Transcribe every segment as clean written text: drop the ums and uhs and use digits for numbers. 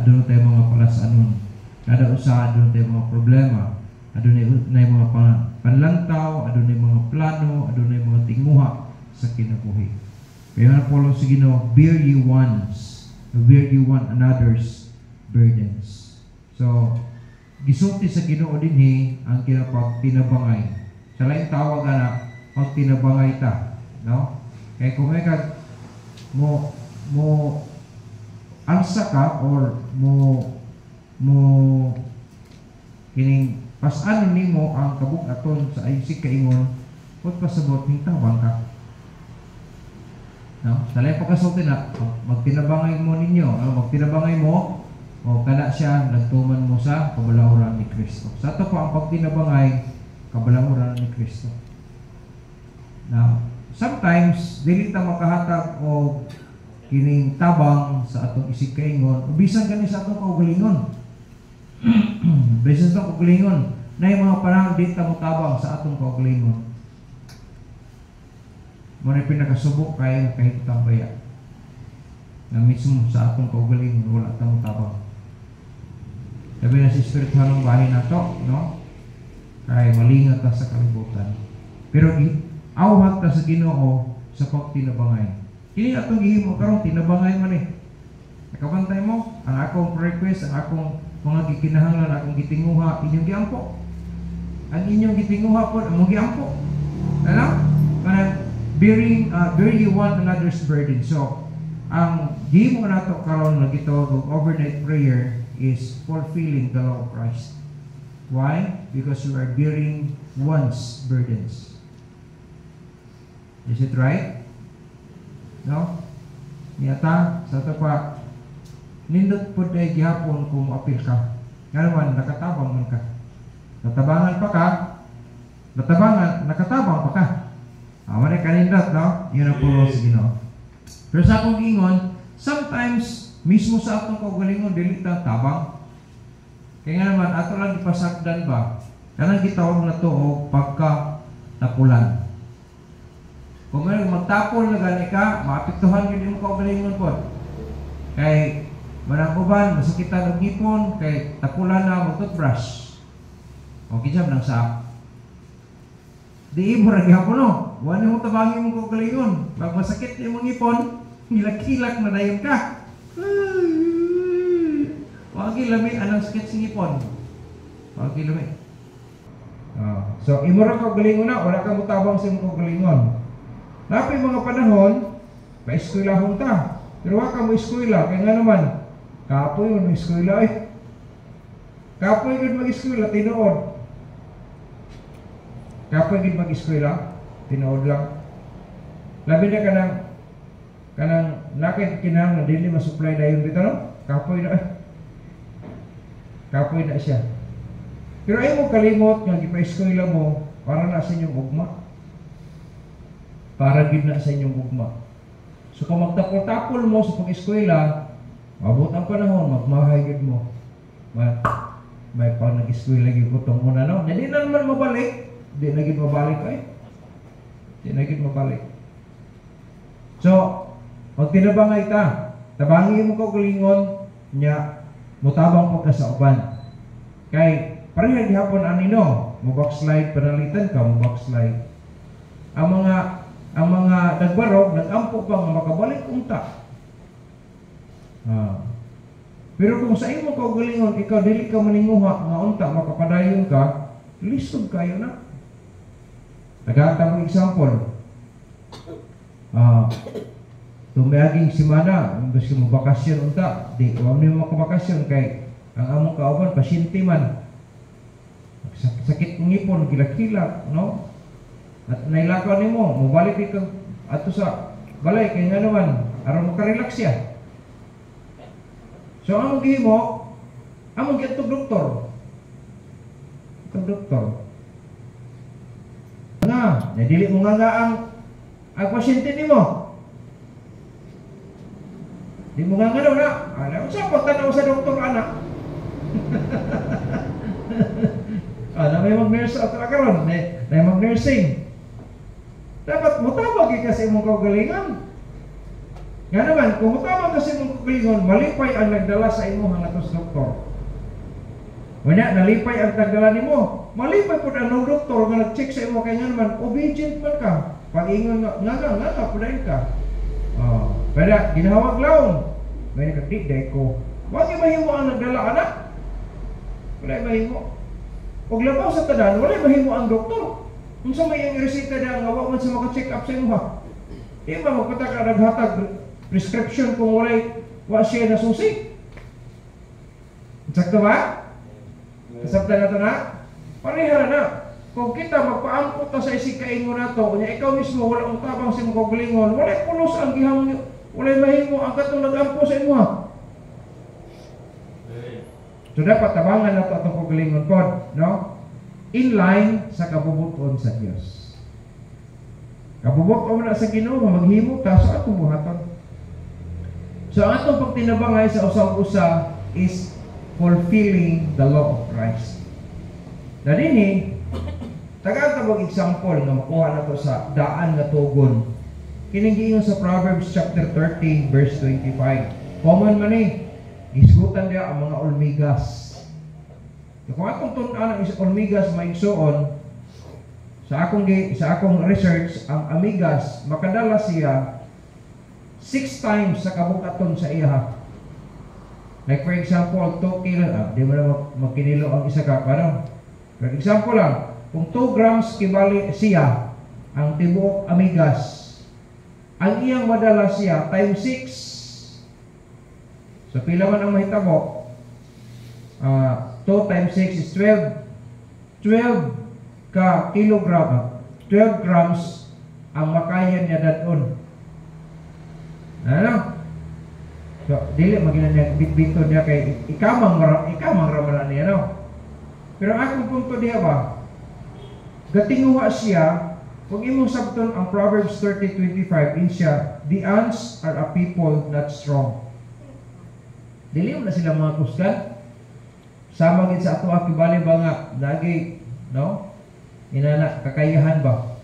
Adun tayo mga palasanon. Kada usa adun tayo mga problema. Adun na mga panlantaw, adun na mga plano, adun na mga tinguha sa kinabuhi. Kaya na Paulo sa Ginoo, bear ye one another's burdens. So, gisulti sa Ginoo dinhi ang kinapagtinabangay. Sa laing tawag ana, pagtinabangay ta, no? Kaya kung ikaw mo ansa ka or mo kining pas-ano nimo ang kabug-aton sa isig kaingon, pud pasabot ning tawag ka. No? Sa laing pagkasulti na, magtinabangay mo ninyo, magtinabangay mo, o kana siya, nagtuman mo sa kabalauran ni Kristo. Sa ito po ang pagtinabangay, kabalauran ni Kristo. Now, sometimes, dili ta makahatag o kining tabang sa atong isig kaingon, o bisan kani sa atong kaugalingon. Bisan sa atong kaugalingon, na yung mga panahon di ta mo tabang sa atong kaugalingon. Muna pinakasubok kaya nakahitang baya na mismo sa atong kaugalingon wala tang tabang. Sabi na si spiritual ng bahay na to, no? Kaya malingat ta sa kalibutan. Pero awat ta sa Ginoo sa pagtinabangay. Kini atong gihimo karon tinabangay man eh. Nakabantay mo ang akong request, ang akong mga gikinahanglan, akong gitinguha, inyong giampo. Ang inyong gitinguha po, among giampo. Ano? Kanang bear ye one another's burden. So, ang gihimo nato karon nga gitawag og overnight prayer is fulfilling the law of Christ. Why? Because you are bearing one's burdens. Is it right? No? Niyata, sa ito pa, nindot po tayo gihapon kung apil ka. Nga naman, nakatabang man ka. Natabangan pa ka, nakatabang pa ka. Awan ay kanindot, no? Yun ang puro sa Ginoo. Pero sa akong ingon, sometimes, mismo sa atong kaugalingon, dili ta tabang. Kaya nga naman, ato lang ipasakdan ba? Kanang gitawag na to o pagka-tapulan. Kung magtapol na gani ka, maapektuhan yun yung kaugalingon po. Kay manang uban, masakitan og ngipon, kay tapulan na mag-toothbrush. O kinsa nang sa di mo ra gyapon no. Wala mo tabangin mo kaugalingon. Pag masakit yung ngipon, hilak-hilak na dayon ka. Wagi lami anang sakit sa ngipon. Wagi lami. So imo ra kaugalingon na, wala ka mutabang sa imong kaugalingon. Napay mga panahon, pa-eskwelahon ta. Pero wala ka mo eskwela, kaya nga naman, kapoy mo eskwela eh. Kapoy yun mag-eskwela, tinuod. Kapoy yun mag-eskwela, tinuod lang. Labi na kanang nakit kinang na dili masupply dayon dito, no? Kapoy na eh. Kapoy na siya. Pero ay mo kalimot nga gipa-eskwela mo para na sa inyong ugma. Para gid na sa inyong ugma. So kung magtapol-tapol mo sa pag-eskwela, mabot ang panahon, magmahay gid mo. May pa nag-eskwela gid ko tong muna, no? Hindi na naman mabalik. Di na gid mabalik ay. Di na gid mabalik. So, pag tinabangay ta, tabangi mo kaugalingon nya mutabang po ka sa uban. Kay pareha gihapon anino, mo backslide panalitan ka, mo backslide. Ang mga nagbarog, nag-ampo pa nga makabalik unta. Pero kung sa imo kaugalingon, ikaw dili ka maninguha nga unta makapadayon ka, listod kayo na. Nagata mo example. Tumiaging simana, imbes ka mo bakasyon unta, di wala mo makabakasyon kay ang among kauban pasyente man. Sakit ng ngipon, kilak-kilak, no? At nailakaw nimo, mobalik ka ato sa balay kay nga naman aron makarelax siya. So ang gihimo, among gitong doktor. Itong doktor. Nga, dili mo nga ang pasyente nimo. Di mo nga daw na. Ano sa pagtanaw sa doktor anak? Na may mag-nurse at karon, may mag-nursing. Dapat mo tabagi kasi imong kaugalingan. Nga naman, kung mutama kasi mong kagalingon, malipay ang nagdala sa imo hangatos doktor. Wala, nalipay ang nagdala nimo. Malipay po ang doktor nga nag-check sa imo kaya nga naman, obedient man ka. Pag-ingon nga, pudahin ka. Pero ginahawag laon. May nagkakit ko. Wag mahimo ang nagdala anak. Wala mahimo. Og labaw sa tanan, wala mahimo ang doktor. Unsa may ang reseta na nga wa man sa maka-check up sa imo ha. Di ba magpataka naghatag prescription kung wa siya nasusi? Sakto ba? Kasabta na ito na? Parehara na. Kung kita magpaampot na sa isikaingon na ito, kanya ikaw mismo wala ang tabang sa mga kagalingon, wala pulos ang gihang, wala mahimo ang katong nag-ampo sa imo ha. So dapat tabangan na ito itong kagalingon po, no? In line sa kabubuton sa Diyos. Kabubuton na sa Ginoo, maghimo ta sa atong buhaton. So ang atong pagtinabangay sa usang-usa is fulfilling the law of Christ. Na dinhi, taga-tabang example nga makuha na to sa daan nga tugon. Kining giingon sa Proverbs chapter 30 verse 25. Common man gisgutan dia ang mga olmigas. So, kung atong tun-an ang olmigas maigsuon, sa akong research, ang amigas makadala siya 6 times sa kabukaton sa iya. Like for example, 2 kilo, di mo na magkinilo ang isa ka, parang, for example lang, kung 2 grams kibali siya, ang tibuok amigas, ang iyang madala siya, times 6. So, pila man ang mahitabo, 2 times 6 is 12. 12 ka kilogram, 12 grams ang makayan niya daton. Ano? So, dili maginan niya bit-bito niya kay ikamang ramalan niya, no? Pero ang akong punto diha ba, gatinguha siya, kung imong sabton ang Proverbs 30:25, in siya, the ants are a people not strong. Dili mo na sila mga kusgan. Sama gid sa ato akibali ba nga lagi, no? Inana kakayahan ba?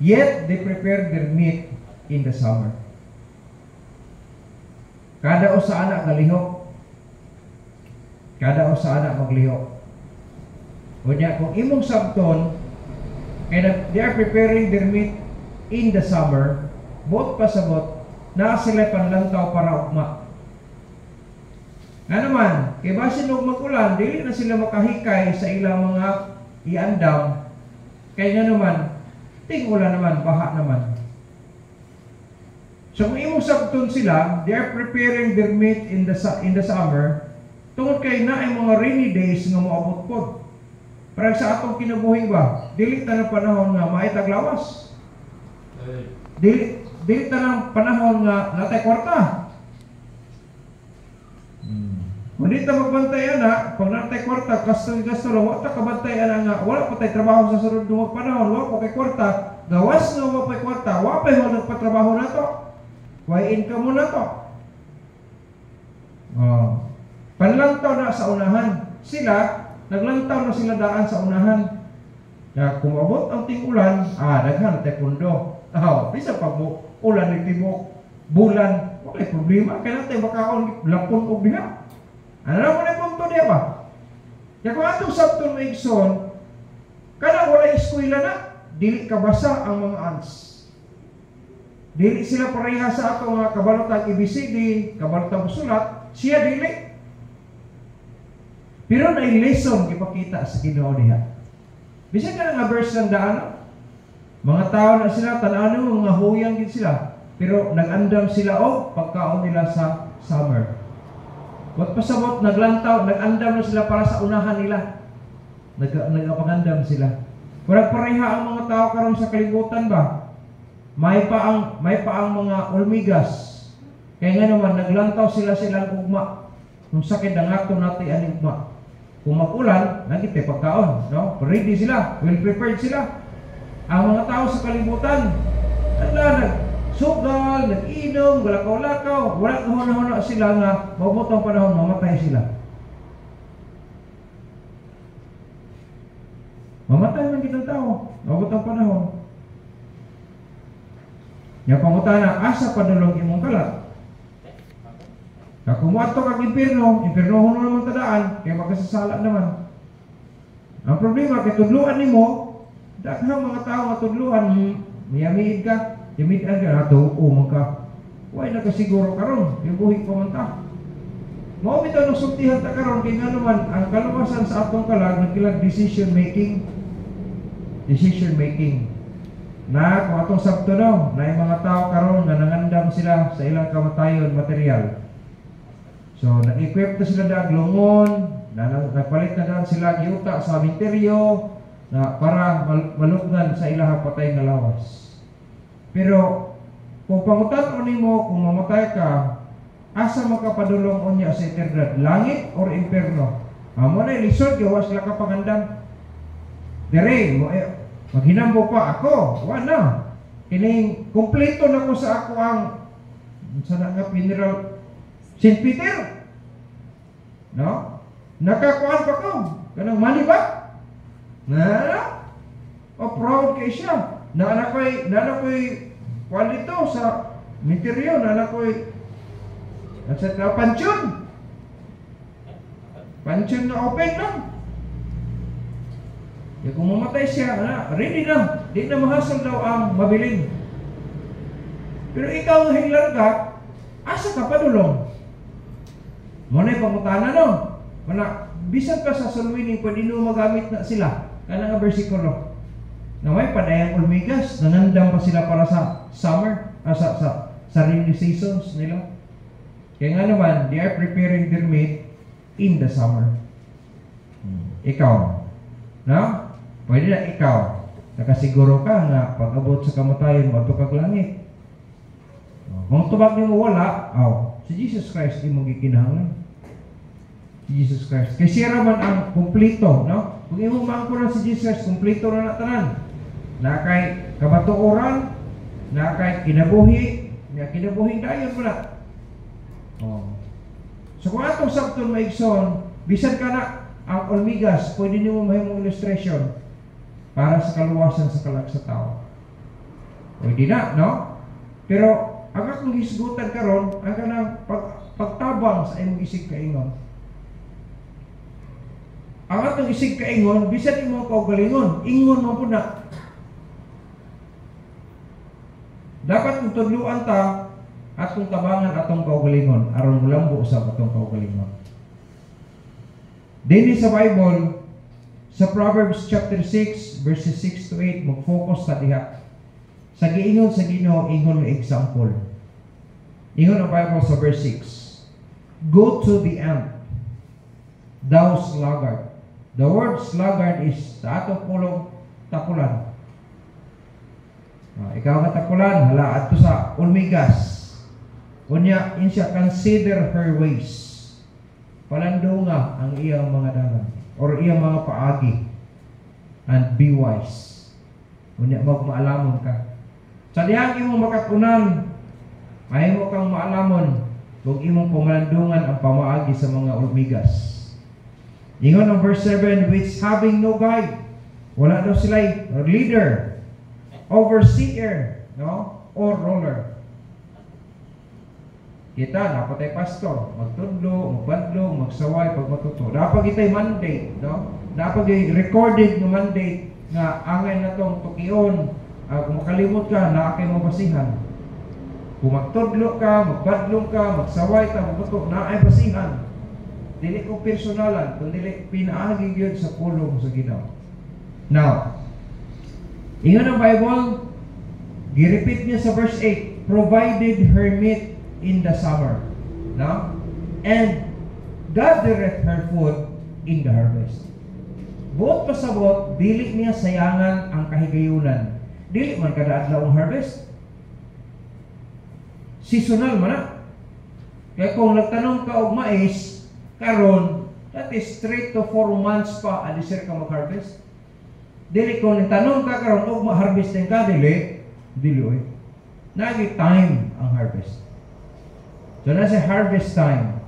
Yet they prepare their meat in the summer. Kada usa anak galihok. Kada usa anak maglihok. Unya kung imong sabton and they are preparing their meat in the summer, bot pasabot na sila panlantaw para ugma. Nga naman, kay basin og mag-ulan, dili na sila makahikay sa ilang mga iandam. Kaya nga naman, ting-ulan naman, baha naman. So kung imong sabton sila, they are preparing their meat in the summer, tungod kay na ay mga rainy days nga moabot pod. Para sa atong kinabuhi ba, dili ta na panahon nga maitag lawas. Dili ta na panahon nga natay kwarta. Kung di ta magbantay ana, pag natay kwarta, gasto lang, wala ta kabantay ana nga, wala pa tay trabaho sa sunod nga panahon, wala pa kay kwarta, gawas nga wala pa kwarta, wala pa mo nagpatrabaho na to. Why income mo na to? Panlantaw na sa unahan. Sila, naglantaw na sila daan sa unahan. Kaya kung abot ang ting-ulan, daghan tayo pundo. Bisa pag ulan nagtibok, bulan, okay, problema. Kaya natin makaon, lapon o biha. Ano na mo na punto niya ba? Kaya kung atong sabton maigson, kada wala eskwela na, dili kabasa ang mga ants. Dili sila pareha sa ato nga kabalotang ABCD, kabalotang sulat, siya dili. Pero na lesson ipakita sa Ginoo diha. Bisan ka nga verse ng daan, mga tao na sila, tanano, mga huyang gid sila. Pero nag-andam sila pagkaon nila sa summer. Wag pasabot, naglantaw, nag-andam na sila para sa unahan nila. Nagapangandam sila. Wala pareha ang mga tao karon sa kalibutan ba? May pa ang mga ulmigas. Kaya nga naman, naglantaw silang ugma. Kung sakit ang ato natin ang ugma. Kung mag-ulan, nagiti pagkaon. No? Ready sila, well prepared sila. Ang mga tao sa kalibutan, nagsugal, nag-inom, galakaw-lakaw, wala kahuna-huna sila nga, maumot ang panahon, mamatay sila. Mamatay man kitang tao, maumot ang panahon. Nya pangutana, asa padulong imong kalag? Kung ato kag impierno, impiernohon naman tadaan, kaya magkasasala naman. Ang problema, kay tudluan nimo, daghang mga tao nga tudluan, miyamiid ka, yamidan ka, natuo ka. Huwag nakasiguro karon, yung buhi pa man ta. Mao bitaw nung sultihan ta karon, kaya nga naman, ang kaluwasan sa atong kalag, nagkilag decision making. Na kung atong sabto no, na yung mga tao karon nga nangandam sila sa ilang kamatayon material. So, nag-equip na sila dag lungon, nagpalit na daan sila giuta sa minteryo na para malugnan sa ilang patay nga lawas. Pero, kung pangutan nimo kung mamatay ka, asa makapadulong unya sa eternidad, langit or impierno? Amo na ilisod, gawa sila ka pangandam. Dere, maghinambo pa ako, wala. Kining, kumpleto na ko sa ako ang sana nga funeral St. Peter, no? Nakakuan pa ko, kanang mali ba? O proud kay siya. Na ko'y kuan dito sa material, na ko'y sa pansyon. Pansyon na open lang. Kung mamatay siya, ready na. Di na mahasal daw ang mabilin. Pero ikaw ang hinglarga, asa ka padulong? Muna yung pangutana no? Bisan pa sa sulwini, pwede nyo magamit na sila. Kaya nga versikulo. Na may padayang ulmigas, nanandam pa sila para sa summer, sa rainy seasons nila. Kaya nga naman, they are preparing their meat in the summer. Ikaw, no? Pwede na ikaw. Nakasiguro ka nga, pag-abot sa kamatayan, matupag langit. Kung tubag niyo wala, si Jesus Christ di mo gikinahanglan. Jesus Christ. Kasi siya naman ang kumplito, no? Kung ihumaan ko na si Jesus Christ, kumplito na natanan. Na kay kabatuoran, na kay kinabuhi, na kinabuhi dayon mo na. So kung atong sabton maigsoon, bisan ka na ang olmigas, pwede niyo mahimong illustration para sa kaluwasan sa kalag sa tao. Pwede na, no? Pero ang akong hisgutan karon, ang kanang pagtabang sa imong isig kaingon. Ang atong isig kaingon, bisan imong kaugalingon, ingon mo po na. Dapat kung tudluan ta, atong tabangan atong kaugalingon, aron mulambo sa atong kaugalingon. Din sa Bible, sa Proverbs chapter 6, verses 6 to 8, mag-focus ta diha. Sa giingon sa Ginoo, ingon mo example. Ingon ang Bible sa verse 6. Go to the ant, thou sluggard. The word sluggard is sa atong pulong tapulan. Ikaw nga tapulan, hala ato sa ulmigas. Kunya, insya consider her ways. Palandunga ang iyang mga dalan or iyang mga paagi, and be wise. Kunya, magmaalamon ka. Sa dihang imong makatunan, ay mo kang maalamon kung imong pamalandungan ang pamaagi sa mga ulmigas. Ingon ang verse 7, which having no guide, wala daw sila leader, overseer, no? Or ruler. Kita, dapat ay pastor, magtudlo, magbadlo, magsaway, pag matuto. Dapat itay mandate, no? Dapat ay recorded na mandate nga angay na tong tukion. Kung makalimot ka, naakay mo basihan. Kung magtudlo ka, magbadlo ka, magsaway ka, magtuto, naay basihan. Dili ko personalan, kundi pinaagi yun sa pulong sa Ginoo. Now, ingon ang Bible, gi-repeat niya sa verse 8, provided her meat in the summer. No? And gathereth her food in the harvest. Buot pasabot, dili niya sayangan ang kahigayunan. Dili man kada adlaw ang harvest. Seasonal man na. Kaya kung nagtanong ka og mais, karon, that is 3 to 4 months pa alisir ka mag-harvest. Dili kung nagtanong ka karon og ma-harvest din ka, dili oy. Nagi time ang harvest. So nasa harvest time.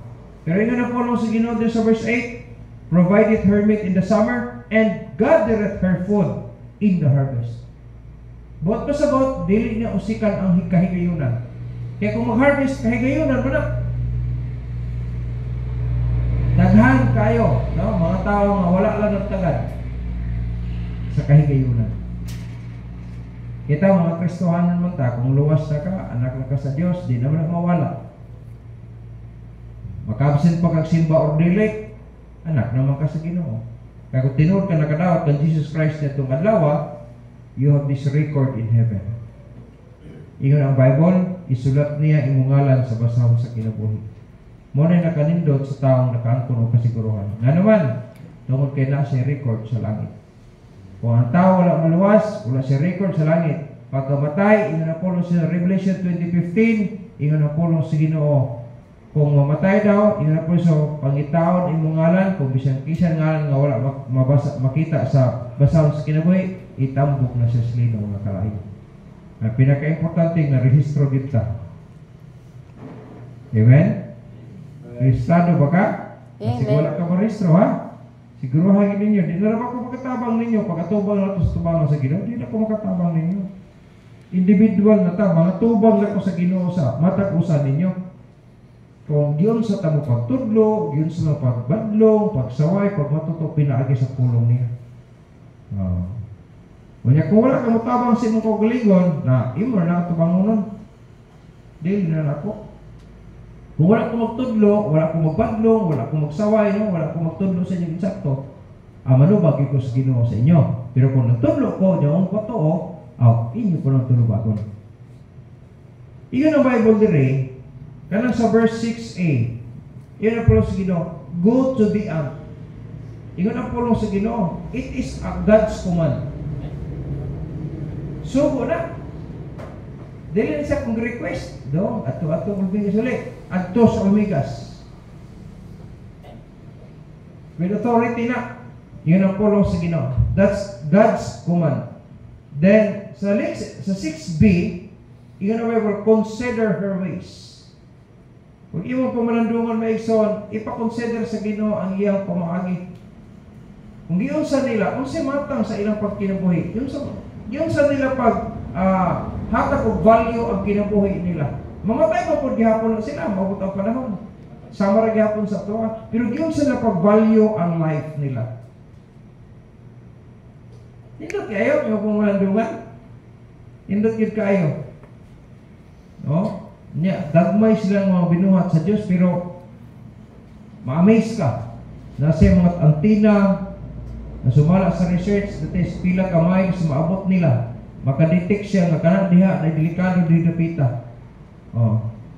Pero yun na po sa Ginoo din sa verse 8, provided her meat in the summer, and gathereth her food in the harvest. Buot pa sa buot, dili niya usikan ang kahigayunan. Kaya kung mag-harvest kahigayunan mo na, daghan kayo, no? Mga tao nga wala lang nagtagad sa kahigayunan. Kita mga Kristohanan man ta, kung luwas na ka, anak na ka sa Diyos, di naman mawala. Makabsent pa kag simba or dili, anak naman ka sa Ginoo. Kaya kung tinuod ka nakadawat kang Jesus Christ na itong adlaw, you have this record in heaven. Ingon ang Bible, isulat niya imong ngalan sa basahon sa kinabuhi. Mo na nakanindot sa taong nakaangkon o kasiguruhan. Nga naman, tungod kay na siya record sa langit. Kung ang tao wala maluwas, wala siya record sa langit. Pagkamatay, ingon na pulong sa Revelation 20:15, ingon na pulong sa Ginoo. Kung mamatay daw, ingon na pulong sa pangitaon imong ngalan, kung bisan kisan ngalan nga wala makita sa basahon sa kinabuhi, itambok na siya sa linaw nga kalayo. Ang pinaka-importante na rehistro kita. Amen? Rehistrado ba ka? Kasi wala ka marehistro, ha? Siguruhan ninyo. Di na naman ako makatabang ninyo. Pagkatubang na ito sa tubangan sa Ginoo, di na ako makatabang ninyo. Individual na ta. Mga tubang na ko sa Ginoo sa matag-usan ninyo. Kung yun sa tamo pagtudlo, yun sa pagbadlong, pagsaway, pagmatuto, pinaagi sa pulong niya. Kung wala ka matabang sa imong kaugalingon, na imo na tubangonon. Dili na ako. Kung wala ko magtudlo, wala ko magbadlong, wala ko magsaway, no? Wala ko magtudlo sa inyong insakto, manubag ko sa Ginoo sa inyo. Pero kung nagtudlo ko, yung patoo, inyo ko nang tunubagon. Iyon ang Bible dire, kanang sa verse 6a, iyon ang pulong sa Ginoo, go to the ant. Iyon ang pulong sa Ginoo, it is a God's command. Sugo na. Dili na siya kung request. Do, ato ulbigas ulit. Ato sa ulbigas. With authority na. Yun ang pulong sa Ginoo. That's God's command. Then, sa 6b, yun ang Bible, consider her ways. Kung imong pamalandungan maigsoon, ipakonsider sa Ginoo ang iyang pamaagi. Kung giunsa nila, kung si matang sa ilang pagkinabuhi, yun sa nila pag hatag og value ang kinabuhi nila. Mamatay pa po gihapon na sila, mabot ang panahon. Sama ra gihapon sa tuwa. Pero yun sila pag value ang life nila. Indot kayo, yung pumalandungan. Indot yun kayo. No? Dagmay silang mga binuhat sa Diyos, pero ma-amaze ka. Nasa mga antina, na sumala sa research, that is pila kamay sa maabot nila. Makadetect siya nga kanang diha na delikado di dapita.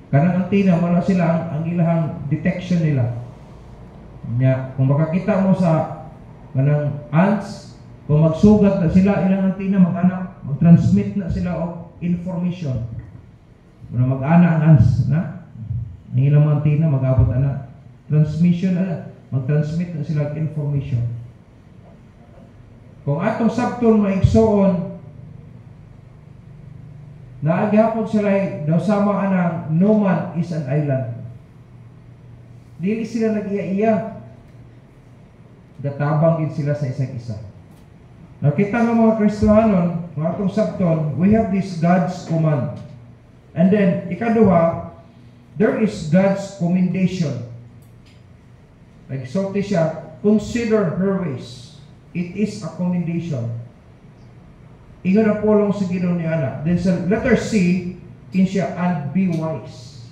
Kanang antina wala sila ang ilahang detection nila. Kung makakita mo sa kanang ants, kung magsugat na sila ilang antina, mag-transmit na sila og information. Kung mag-ana ang ants na ang ilang antina mag-abot na transmission na, mag-transmit na sila og information. Kung atong sabton maigsoon, naagihapon sila daw sama anang no man is an island. Dili sila nag-iya-iya. Gatabang din sila sa isang isa. Nakita ng mga Kristohanon, mga atong sabton, we have this God's command. And then, ikaduha, there is God's commendation. Nagsulti siya, consider her ways. It is a commendation. Ingon ang pulong sa Ginoo ni ana. Then sa letter C, siya, and be wise.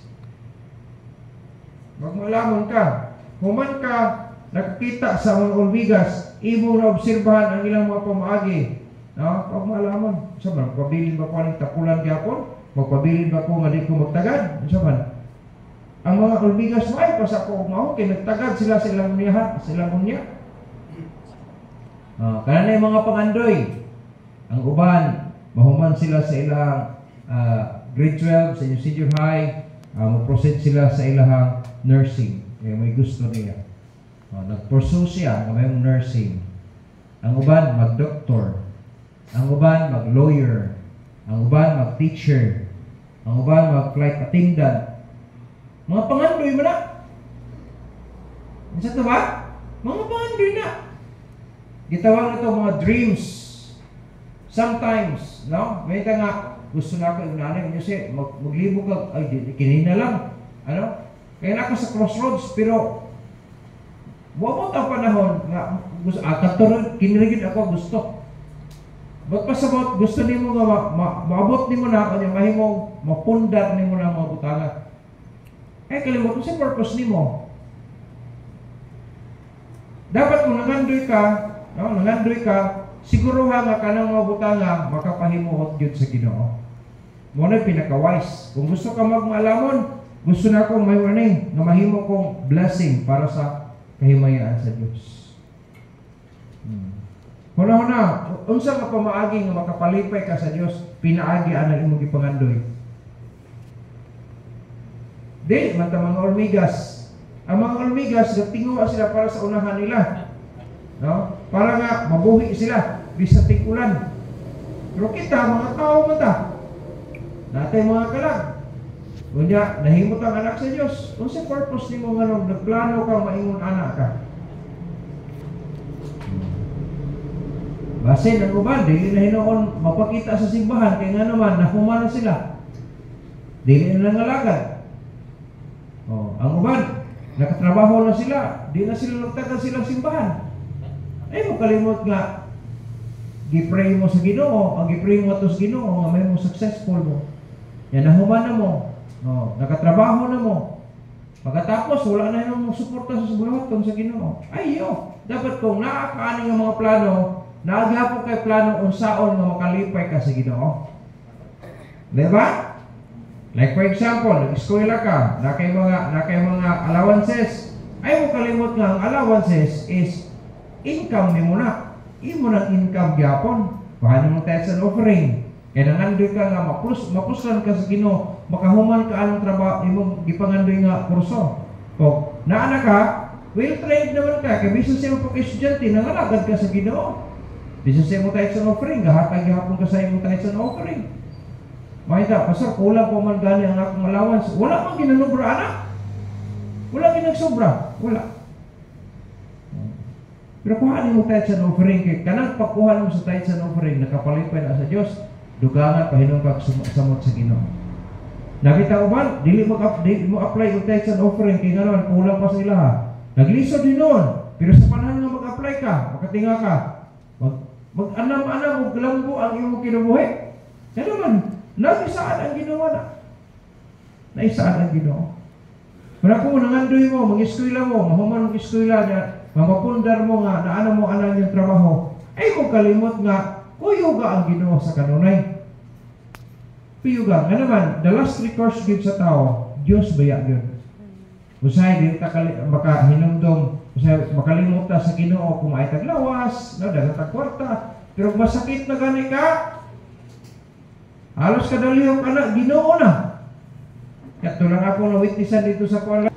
Magmalamon ka. Human ka, nakakita sa mga ulbigas, imo na obserbahan ang ilang mga pamaagi. Pagmalamon. Saban, magpabilin ba ko ng tapulan gyapon? Magpabilin ba ko nga di ko magtagad? Saban, ang mga ulbigas may pas ako umahon, kaya nagtagad sila sa ilang unya. Kanang mga pangandoy, ang uban, mahuman sila sa ilang grade 12, sa inyong senior high, mag-proceed sila sa ilang nursing. Kaya may gusto niya. Nag-pursue siya na may nursing. Ang uban, mag-doctor. Ang uban, mag-lawyer. Ang uban, mag-teacher. Ang uban, mag-flight attendant. Mga pangandoy mo na. Isa ito ba? Mga pangandoy na. Gitawag na ito mga dreams Sometimes, no? May nga, gusto na ako, inanay niyo siya, maglibog ka, ay, kinina lang. Ano? Kaya na ako sa crossroads, pero buwabot ang panahon nga, katulad, kinirigid ako gusto. Ba't pasabot, gusto ni mo nga, maabot ni mo na, kanya mahimong, mapundar ni mo na mga butala. Eh, kalimot mo sa purpose ni mo. Dapat kung nangandoy ka, no, nangandoy ka, siguro nga kanang mga butala, makapahimuot yun sa Ginoo. Muna pinaka-wise. Kung gusto ka magmalamon, gusto na akong may warning na mahimo kong blessing para sa kahimayaan sa Diyos. Huna-huna, unsa ka pamaagi nga makapalipay ka sa Diyos, pinaagi ang imong gipangandoy. Di, mata mga ormigas. Ang mga ormigas, nagtinguha sila para sa unahan nila. No? Para nga, mabuhi sila, bisa tigulan. Pero kita, mga tao mata, natay mga kalag. Kunya, nahimot ang anak sa Diyos. Kung sa purpose ni mo nga nung nagplano kang maingon anak ka. Basin ang uban, dili na hinoon mapakita sa simbahan, kaya nga naman, nakumana sila. Dili na nangalagad. Ang uban, nakatrabaho na sila, di na sila nagtagal silang simbahan. Ay mo kalimot nga, gipray mo sa Ginoo, ang gipray mo ito sa Ginoo, nga may mo successful mo. Yan, nahuman na mo. Nakatrabaho na mo. Pagkatapos, wala na yung suporta sa buhaton sa Ginoo. Ay, dapat kung naakaani ng mga plano, naaghapo kay plano unsaon nga makalipay ka sa Ginoo. Diba? Like for example, nag-eskwela ka, na kay mga allowances. Ay mo kalimot nga ang allowances is income ni mo na. Imo ng income gyapon. Paano mo tayo sa offering? Kaya nangandoy ka nga, mapuslan ka sa Ginoo, makahuman ka anong trabaho, imong gipangandoy nga kurso. O, naana ka, well trained naman ka, kaya bisa siya mo pag-estudyante, nangalagad ka sa Ginoo. Bisa siya mo tayo sa offering, gahatag gihapon ka sa imong tayo sa offering. Mahita, pastor, kulang po man gani ang akong allowance. Wala mang ginanubra, anak. Wala ginagsobra. Wala. Pero kuhanin mo tayo sa offering, kaya kanang pagkuhan mo sa tayo sa offering, nakapalipay na sa Diyos, dugangan pahinong samot sa Ginoo. Nakita ko ba? Dili mo apply yung tayo sa offering, kaya nga naman, kulang pa sa ilaha. Naglisod din noon. Pero sa panahon nga mag-apply ka, makatinga ka, mag-anam-anam, maglambo ang iyong kinabuhi. Kaya naman, naisaan ang ginawa na. Naisaan ang Ginoo. Kaya kung nangandoy mo, mag-eskwela mo, mahuman ang eskwela niya, mapapundar mo nga, naano mo anan yung trabaho, ay kung kalimot nga, kuyuga ang Ginoo sa kanunay. Kuyuga. Nga naman, the last recourse din sa tao, Diyos baya yun. Usay, di ka makahinumdum, usay, makalimot ta sa Ginoo kung ay taglawas, no, dagat ang kwarta, pero masakit na gani ka, halos kadalihong ka na, Ginoo na. Kaya lang ako na witnessan dito sa kuwan.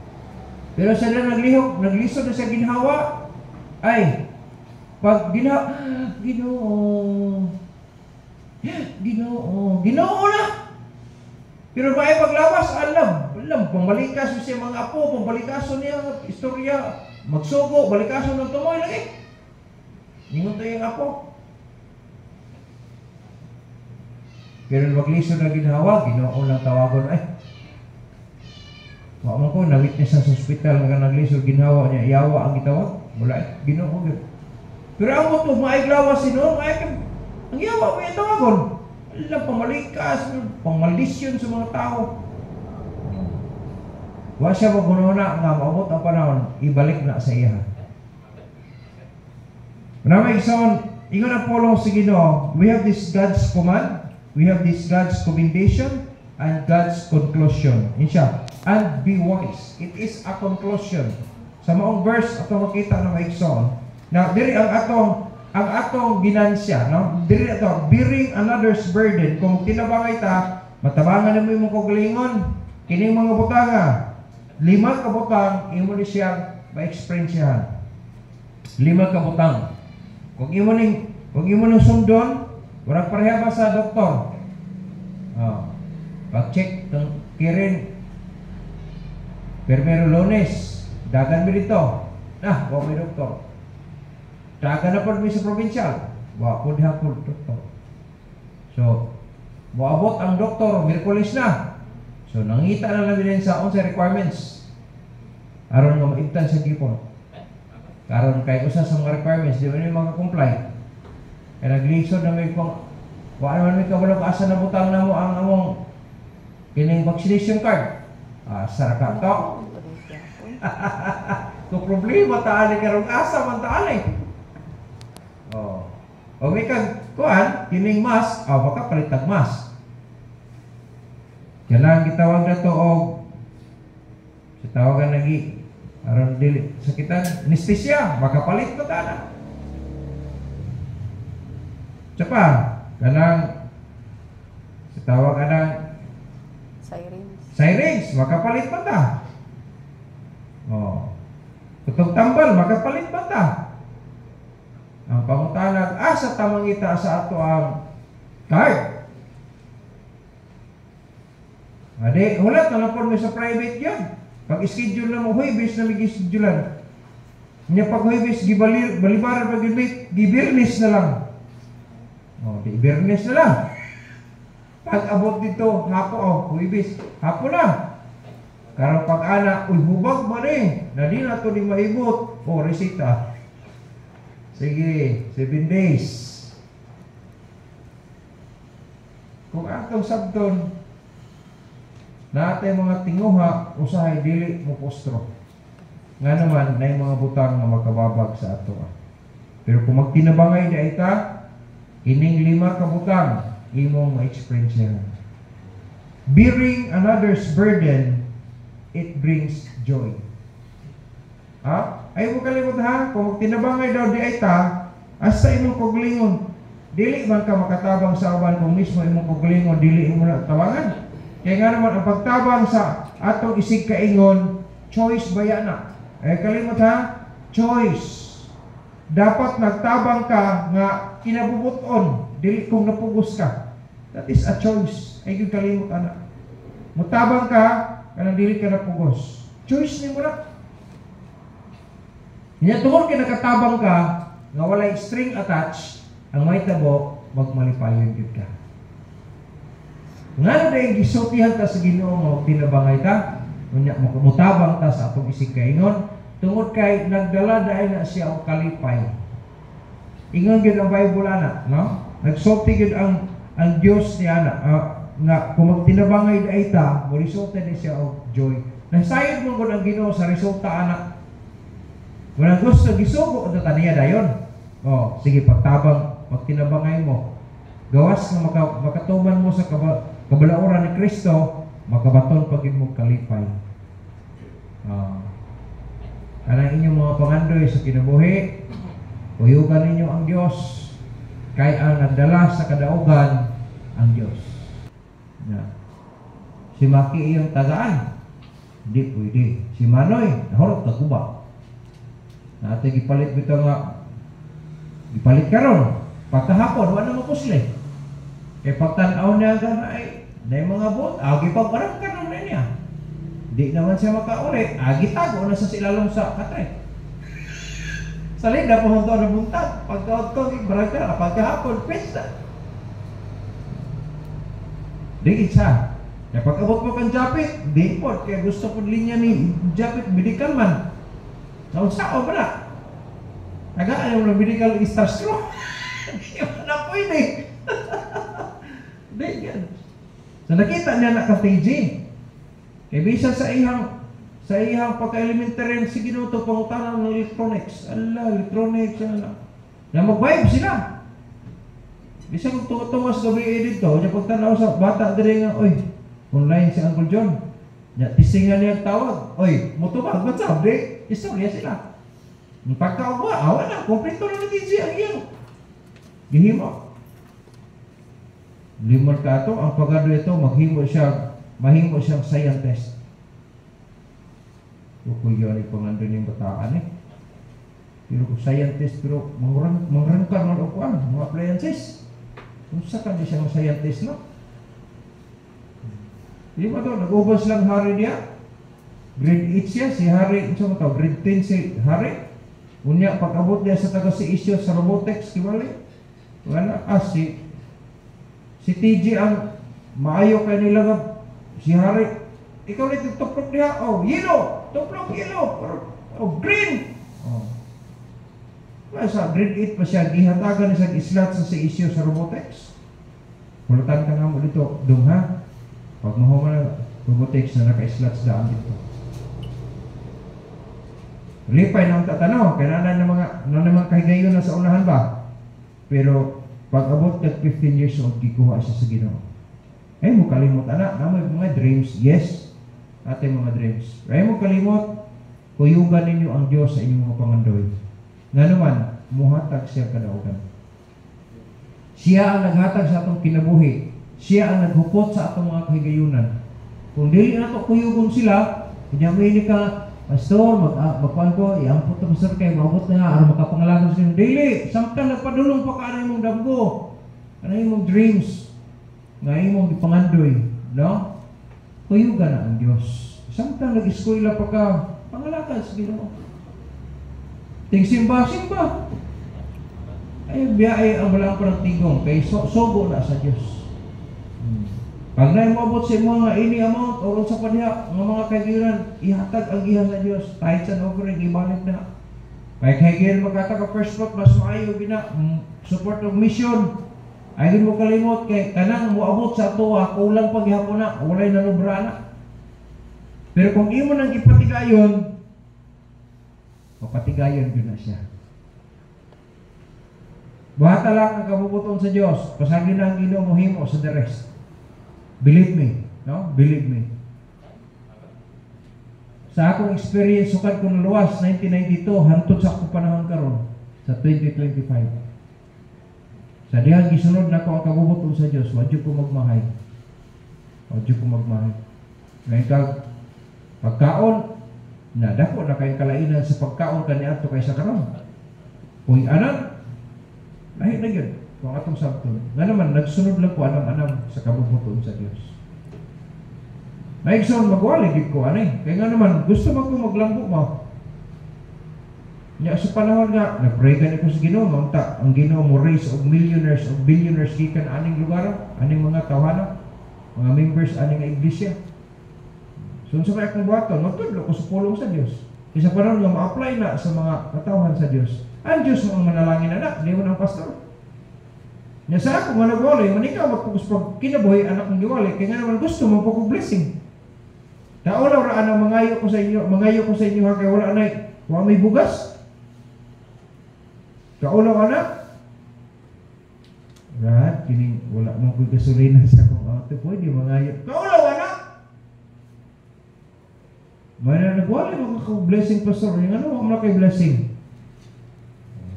Pero siya na naglisod na sa ginhawa, ay, pag Ginoo na. Pero ba ay paglawas, alam, pambalikas siya mga apo, pambalikaso niya, istorya, magsugo, balikaso ng tumoy lagi. Ningon tayo yung apo. Pero maglisod na ginhawa, Ginoo lang tawagon, ay, wala ko, na-witness sa hospital nga naglisod, ginhawa niya, iyawa ang gitawag, wala, Ginoo. Pero ang mo ito, maiglawas sino, ang iyawa mo yung tawagon. Alam, pamalikas, pamalisyon sa mga tao. Wa siya magununa nga maabot ang panahon, ibalik na sa iya. Maraming igsoon, ingon ang Paulo sa Ginoo, we have this God's command, we have this God's commendation, and God's conclusion. Insya, and be wise. It is a conclusion. Sa maong verse, atong makita na maigsoon. Now, diri ang atong ginansya, no? Diri ato, bearing another's burden. Kung tinabangay ta, matabangan na mo yung kagalingon, kining mga butanga, 5 ka butang, imo ni siya ma-experiencehan. 5 ka butang. Kung imo ning sundon, warag pareha ba sa doktor? Pag-check ng kirin, Permero Lunes, dagan mi dito. Wa may doktor. Dagan na po mi sa provincial. Wa po diha po doktor. So, moabot ang doktor, Miyerkules na. So, nangita na lang din sa requirements. Aron nga maibtan sa gipon. Karon kay usa sa mga requirements, di ba niyo makakomply? Kaya naglisod na may kung wala man may kabalog asa na butang na mo ang among kining vaccination card. Asa ka to? Kung problema taali karong asa man taali. Oh. O may kag kuan kining mask, baka palit tag mask. Kailangan gitawag na to og sa tawagan lagi aron dili sakitan anesthesia, baka palit pa ta na. Tsapa kanang sa tawag kanang sirens, makapalit pa ta. Oh. Tutog tambal, makapalit pa ta. Ang pangutanag, asa tamangita sa ato ang card. Ade, hulat na lang po sa private yan. Pag schedule na mo, Huwebes na may schedulean. Nya pag Huwebes, balibaran pag gibirnis na lang. O, di Birnes na lang. Pag abot dito, hapo, Huwebes, hapo na. Karang pag ana, hubag man na di na ito di maibot. O, resita. Sige, 7 days. Kung atong sabton, natay mga tinguha, usahay dili mo postro. Nga naman, na yung mga butang na makababag sa ato. Pero kung magtinabangay na ita, ining 5 kabutang, imong ma-experience yan. Bearing another's burden, it brings joy. Ay mo kalimut ha, kung magtinabangay daw di ay ta, asa imong paglingon, dili man ka makatabang sa aban kung mismo imong paglingon, dili mo na tabangan. Kaya nga naman ang pagtabang sa atong isig kaingon, choice ba yan na? Kalimut ha, choice. Dapat nagtabang ka nga kinabubuton, dili kung napugos ka. That is a choice. Ay yung kalimut anak. Mutabang ka, kanang dili ka napugos. Choice ni mo na. Niya tungkol kinakatabang ka, nga walay string attached, ang may tabo, magmalipayon yun ka. Nga na dahil gisultihan ta sa Ginoo nga tinabangay ta, mutabang ta sa atong isig kaingon, tungod kay nagdala dahil na siya o kalipay. Ingon yun ang Bible ana, no? Nagsulti yun ang Diyos niya ana, nga kung magtinabangay dahil ta, mo resulta din siya o joy. Nasayod mo kung ang Ginoo sa resulta ana. Walang gusto, gisugo na taniya dayon. O, sige, pagtabang, magtinabangay mo. Gawas nga makatuman mo sa kabalauran ni Kristo, makabaton pagin mo kalipay. Kanang inyong mga pangandoy sa kinabuhi, uyugan ninyo ang Diyos, kay ang nagdala sa kadaugan ang Diyos. Si Maki iyong tagaan, hindi pwede. Si Manoy, nahulog taguba. Natin gipalit bito nga, gipalit karon. Pagkahapon, wala mo pusle. Kaya pagtanaw niya ka na ay mga bot, gipagbarang ka naman niya. Di naman siya makauli, gitago na sa silalong sa katre. Sa linda po hanto na buntag, pagkaot ko, gibarang ka na, pagkahapon, pesta. Di isa. Kaya pag-abot mo kang japit, di po, kaya gusto ko linya ni japit, medical man. Naunsao ba na? Nagaan yung medical starstruck. Hindi mo na pwede. Hindi yan. So nakita niya na ka-TG. Kaya bisa sa ihang pagka-elementary si Ginoo pangutanan ng electronics. Electronics yan. Na mag-vibe sila. Bisa kung tungas gabi dito, niya pagtanaw sa bata dire nga, oy, online si Uncle John. Niya tisingan niya tawag. Oy, mutubag ba sabi? Istorya sila. Pagka-uwa, awa na, kompleto na natin siya ang iyang. Gihimo. Limon ka ito, ang pagado ito, mahimo siyang scientist. Kukuyo ni pangandun yung bataan Pero scientist, pero mangrangkar ng ukuan, mga appliances. Kung saan ka siyang scientist, no? Hindi ba ito, nag-ubos lang hari niya. Grade 8 siya, si Hari, grade 10 si Hari. Unya, pag-abot niya sa taga si Isyo sa robotics, kiwali. Wala, si Si TG ang maayo kay nila nga si Hari. Ikaw nito tuplok niya. Oh, yellow. Tuplok yellow. Oh, green. Oh. Sa grade 8 pa siya, gihatagan sa islat sa isyo sa robotics. Pulutan ka nga mo dito, dong ha? Pag mahuman na robotics na naka-islat sa daan dito. Lipay na ang tatanaw, kaya naman kahigayon na sa unahan ba? Pero pag abot ka 15 years old, gikuha siya sa Ginoo. Ay mo kalimot, anak, naman mga dreams, yes, ating mga dreams. Ay mo kalimot, kuyugan ninyo ang Diyos sa inyong mga pangandoy. Nga naman, muhatag siya kadaugan. Siya ang naghatag sa atong kinabuhi. Siya ang naghupot sa atong mga kahigayunan. Kung dili na ito kuyugon sila, kanya may ka, Pastor, magkuhan ko, iampot ang sir kayo, maabot na nga, ano makapangalanan sa inyo. Dili, samtang nagpadulong pa ka na imong damgo, ano imong dreams, nga imong ipangandoy, no? Kuyugan na ang Diyos. Samtang nag-eskwela pa ka, pangalakan sa Ginoo. Ting simba. Ay, biyay ang walang parang tigong. Kay sobo na sa Diyos. Pag na umabot sa mga ini amount o sa paniya, mga kaibigan, ihatag ang iha sa Diyos. Kahit sa offering, ibalik na. Kaya kaibigan magkata ka first spot, mas maayo gina, support of mission. Ay, mo kalimot, kay kanang muabot sa tuwa, kulang paghihapon na, walay nanubra na. Pero kung imo nang ipatigayon, mapatigayon yun na siya. Buhata lang ang kabubuton sa Diyos. Pasagin na ang Ginoo mo himo sa the rest. Believe me. No? Believe me. Sa akong experience, sukad ko na luwas, 1992, hantod sa akong panahon karon sa 2025. Sa dihang gisunod na ko ang kabubuton sa Diyos, wadyo ko magmahay. Ngayon pagkaon, na dako na kayong kalainan sa pagkaon kaniadto kay sa karon. Kung anan, lahi na yun. Kung atong sabton. Nga naman, nagsunod lang ko anam-anam sa kabubuton sa Diyos. Naigsoon, magwaligid ko, anay. Kaya nga naman, gusto mo kong maglambo mo. Nya sa panahon nga, nag-pray ka ko sa Ginoo, ang Ginoo mo raise of millionaires of billionaires gikan aning lugar, aning mga tawanan, mga members aning iglesia. So sa kaya akong buhaton, magtudlo ko sa pulong sa Diyos. Isa pa rin nga ma-apply na sa mga katawhan sa Diyos. Ang Diyos mo ang manalangin anak, di mo ng pastor. Nga sa ako, nga nagwalay, manikaw magpukus pag kinabuhi anak ng giwalay, kaya nga naman gusto mo po blessing. Taulaw raan ang mangayo ko sa inyo ha, kaya wala na, wala may bugas. Kaulaw anak. Right, kining wala mong ko'y gasolina sa kong auto, pwede mangayo. Kaulaw anak. May nagwala mga blessing pastor. Yung ano, wala kay blessing.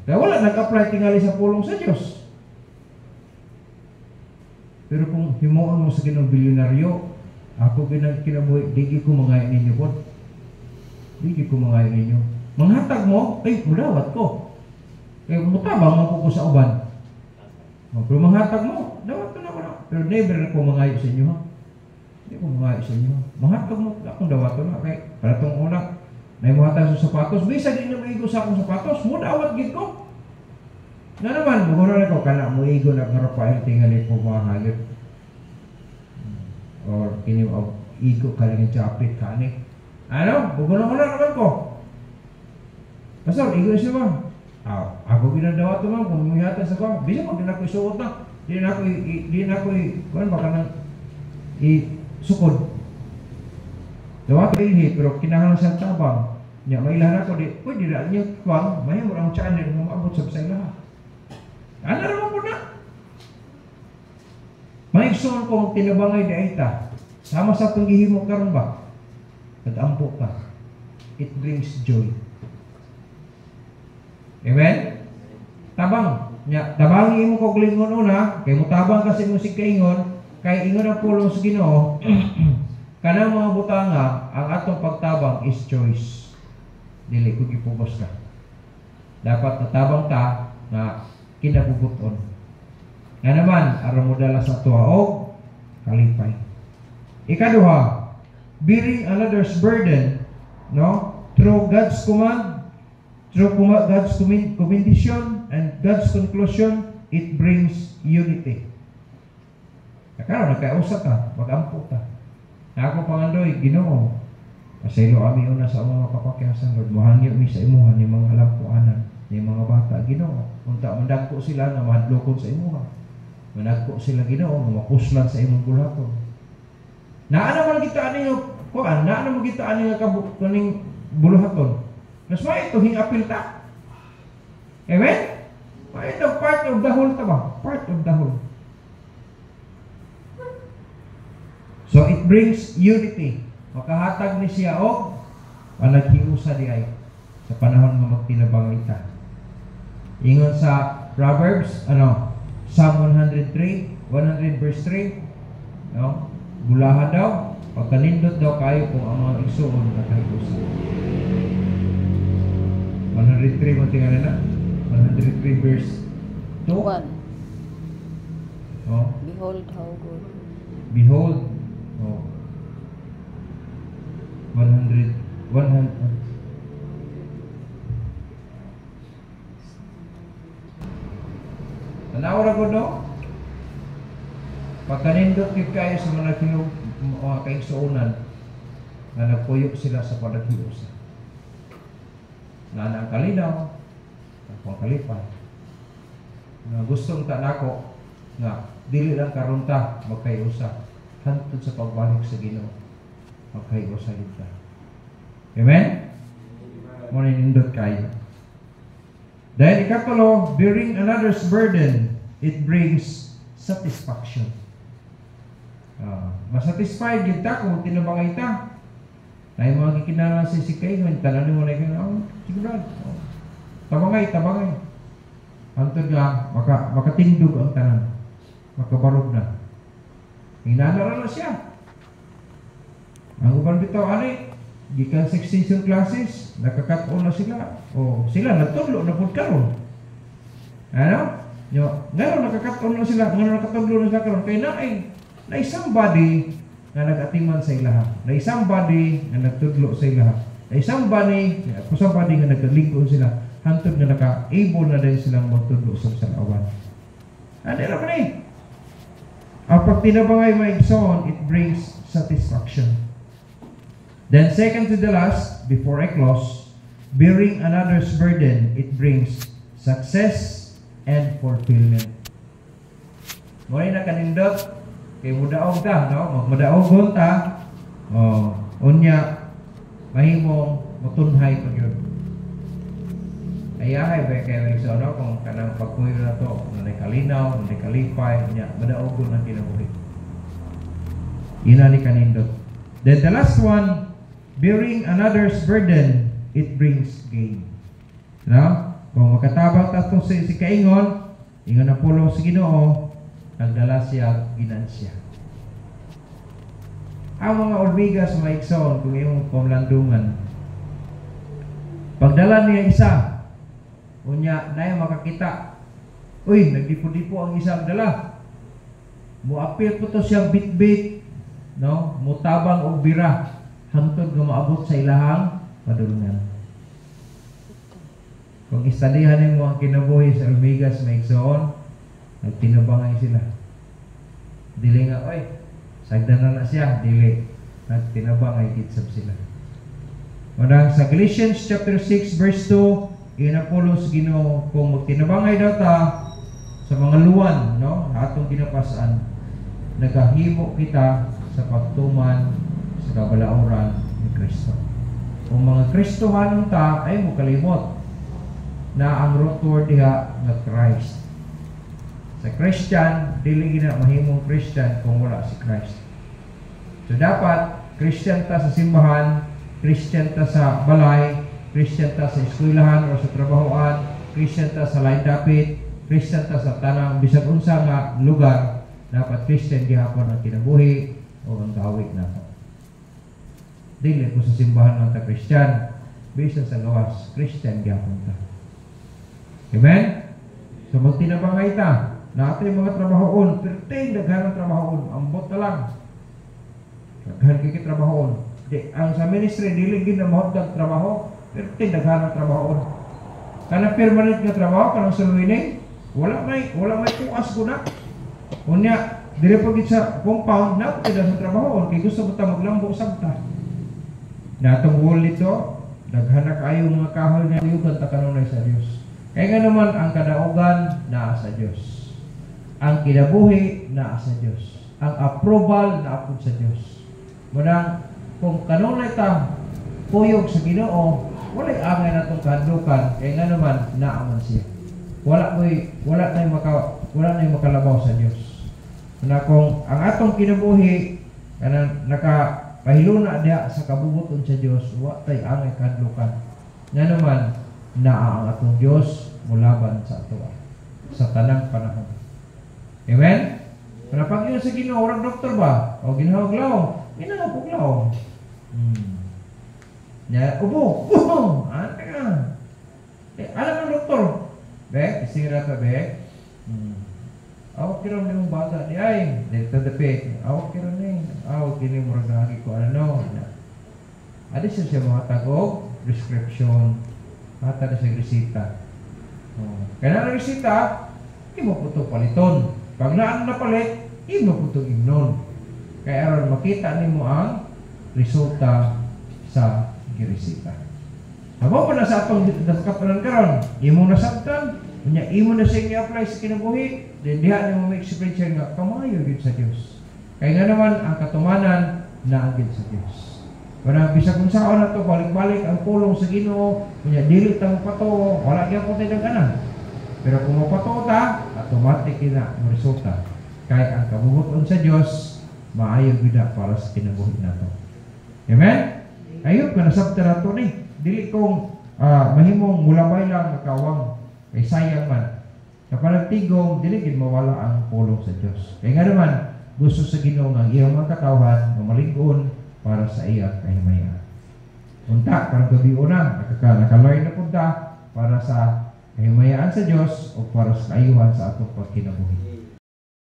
Kaya wala, nag-apply tingali sa pulong sa Diyos. Pero kung himuon mo sa Ginoong bilyonaryo, ako kinabuhi, di ko mangayon ninyo po. Di ko mangayon ninyo. Manghatag mo, ay, mudawat ko. Kaya mutabang mo ko sa uban. Pero manghatag mo, dawat ko na wala. Pero never ko mangayon sa inyo ha. Hindi ko mga sa inyo. Mahatag mo, akong dawato na. Kaya, para itong una, na imuhatag sa sapatos. Bisa din na maigo sa akong sapatos. Mudawat gid ko. Na naman, buguro na ko, kana mo igo na karapahin tingali ko mga halit. Or, kini igo ka lang yung chapit ka ni. Ano? Buguro na naman ko. Pastor, igo siya ba? Ako ginadawato man, kung mumihatag sa ko. Bisa mo, di na ko isuot na. Di na ko, kung baka nang sukod. Dawa ko ilhi, pero kinahanglan sa tabang. Nya may ilahan ako di, pwede na niyo kwang, may mo ang channel mo maabot sa ilaha. Ano naman po na? May igsoon kong tinabangay di aita. Sama sa itong gihimo karon ba? Nag-ampo ka. It brings joy. Amen? Tabang. Nya, tabangi mo kog lingon una, kay mo tabang kasi mo si kaingon, kay ingon ang pulong sa Ginoo. Kanang mga butanga, ang atong pagtabang is choice. Dili ko gipugos ka. Dapat natabang ka na kinabubuton. Nga naman, aron mo dala sa tuwa o kalipay. Ikaduha, bearing another's burden, no? Through God's command, through God's commendation and God's conclusion, it brings unity. Karon nagkausa ta, magampo ta. Na ako pangandoy, Ginoo. Pasaylo ami una sa mga kapakyasan, Lord, mohangyo mi sa imuha ni mga alampuanan, ni mga bata, Ginoo. Unta mandagko sila na mahadlokon sa imuha. Managko sila, Ginoo, makuslan sa imong bulaton. Naa naman kita ani kuan, naa naman kita ani nga kaning buluhaton. Mas ito hingapil ta. Amen? Ito part of the whole ta ba? Part of the whole. So it brings unity. Makahatag ni siya o panaghiusa di ay sa panahon nga magtinabang ita. Ingon sa Proverbs, Psalm 100 verse 3, no? Bulahan daw, pagkanindot daw kayo kung ang mga igsoon na kahiusa. 103 mo tingnan na. 103 verse 2. 1. Oh. Behold how good. Behold. Oh. 100. Tanaw ra gud no? Pagkanindot gid kayo sa mga kaigsuonan nga nagpuyo sila sa panaghiusa. Na ang kalinaw, ang kalipay. Na gustong tanako nga dili lang karon ta magkayusa hantod sa pagbalik sa Ginoo. Magkayusa kita. Amen? Mo nindot kayo. Dahil ikatulo, bearing another's burden, it brings satisfaction. Masatisfied yun ta kung tinabangay ta. Na yung mga kikinala sa sikay, tanan mo na yung sigurado. Tabangay. Antod nga, makatindog ang tanan. Makabarog na. Hinanara na siya. Ang uban bitaw, gikan 16 classes, nakakataon na sila. O sila, nagtudlo na po karon. Ngayon nakakataon na sila. Ngayon nakatudlo na sila karon. Kaya na somebody na nag-atiman sa ilaha. Na somebody na nagtudlo sa ilaha. Na somebody nga nagkalingkod sila. Hantod nga naka-able na din silang magtudlo sa salawan. Ano naman ang pagtinabangay maigsoon, it brings satisfaction. Then second to the last, before I close, bearing another's burden, it brings success and fulfillment. Muna na kanindot, kay mudaog ta, no? Mudaogon ta, unya, mahimong mutunhay pag yun. Ayahay ba kayo isa, no? Kung kanang pagkuyo na to, nanay kalinaw, nanay kalipay, unya, mudaogon ang kinabuhi. Ina ni kanindot. Then the last one, bearing another's burden, it brings gain. No? Kung makatabang tato si kaingon, ingon na pulong sa Ginoo, nagdala siya ginansya. Ang mga ormigas maigsoon kung iyong pamlandungan, pagdala niya isa, unya na yung makakita, uy, nagdipo-dipo ang isang dala. Muapil po to siyang bit-bit, no? Mutabang o bira, hantod nga maabot sa ilahang padulungan. Kung istadihan mo ang kinabuhi sa ormigas maigsoon, nagtinabangay sila. Dili nga, oy, sagdan na siya, dili. Nagtinabangay kitsab sila. Madang sa Galatians chapter 6 verse 2, inapulos Ginoo kung magtinabangay daw ta sa mga luwan, no? Atong ginapasan, nagahimo kita sa pagtuman sa kabalauran ni Kristo. Kung mga Kristohanon ta, ay mo kalimot na ang rotor diha nga Christ. Sa Christian, dili gina mahimong Christian kung wala si Christ. So dapat Christian ta sa simbahan, Christian ta sa balay, Christian ta sa eskwelahan o sa trabahoan, Christian ta sa lain dapit, Christian ta sa tanang bisag unsa nga lugar, dapat Christian gihapon ang kinabuhi o ang gawit nato. Dili ko sa simbahan ng ta Christian, bisa sa gawas Christian gihapon ta. Amen? So magtinabangay ta na ato yung mga trabahoon, perteng daghan ang trabahoon, ambot na lang. Daghan kiki trabahoon. Ang sa ministry dili gid na mahotag trabaho, perteng daghan ang trabahoon. Kana permanent nga trabaho kanang sa luining, wala may kuas ko na. Unya dire pag sa compound na pwede sa trabaho kay gusto mo ta maglambo sabta. Natong wall ito, daghan na kayo mga kahoy nga yugan ta kanunay sa Dios. Kaya nga naman ang kadaugan naa sa Dios. Ang kinabuhi naa sa Dios. Ang approval naa pud sa Dios. Munang kung kanunay ta puyog sa Ginoo, walay angay natong kahadlukan kaya nga naman naa man siya. Wala na makalabaw sa Dios. Na kung ang atong kinabuhi kanang nakapahiluna diha sa kabubuton sa Dios, wa tay angay kahadlukan. Nga naman naa ang atong Dios mulaban sa ato sa tanang panahon. Amen? Kung pag yun sa Ginoo, orang doktor ba? O ginhawag laong? Ginhawag laong. Ubo! Ano ka? Alam ng doktor. Bek, isira ka, Bek. Awak kira ni mong bata ni ay. Dito dapat. Awak kira ni. Awak kini murag lagi ko ano. Ada siya mga tagog, prescription. Mata na siya resita. Kaya na resita, hindi mo po ito paliton. Pag naan na palit, hindi mo po ito ignon. Kaya aron makita ni mo ang resulta sa giresita. Amo pa na sa atong kapanan karon, imo na sabtan, unya imo na siya i-apply sa kinabuhi, then diha ni mo make experience nga kamayo gid sa Dios. Kaya nga naman ang katumanan naagid sa Dios. Para bisag kung saan na to balik-balik ang pulong sa Ginoo, unya dili ta mo pato, wala gyapon tay daghanan. Pero kung mapato ta, automatic na ang resulta. Kaya ang kabubuton sa Dios maayo gid para sa kinabuhi nato. Amen. Ayun ka nasabta nato ni. Dili kong mahimong mulabay lang nakawang kay sayang man. Kapag tigong, dili gid mawala ang pulong sa Dios. Kaya nga naman, gusto sa Ginoo nga iyang mga katawhan nga malig-on para sa iya kahimayan. Unta, karong gabi una, nakaloy na punta para sa kahimayaan sa Dios o para sa kaayuhan sa atong pagkinabuhi.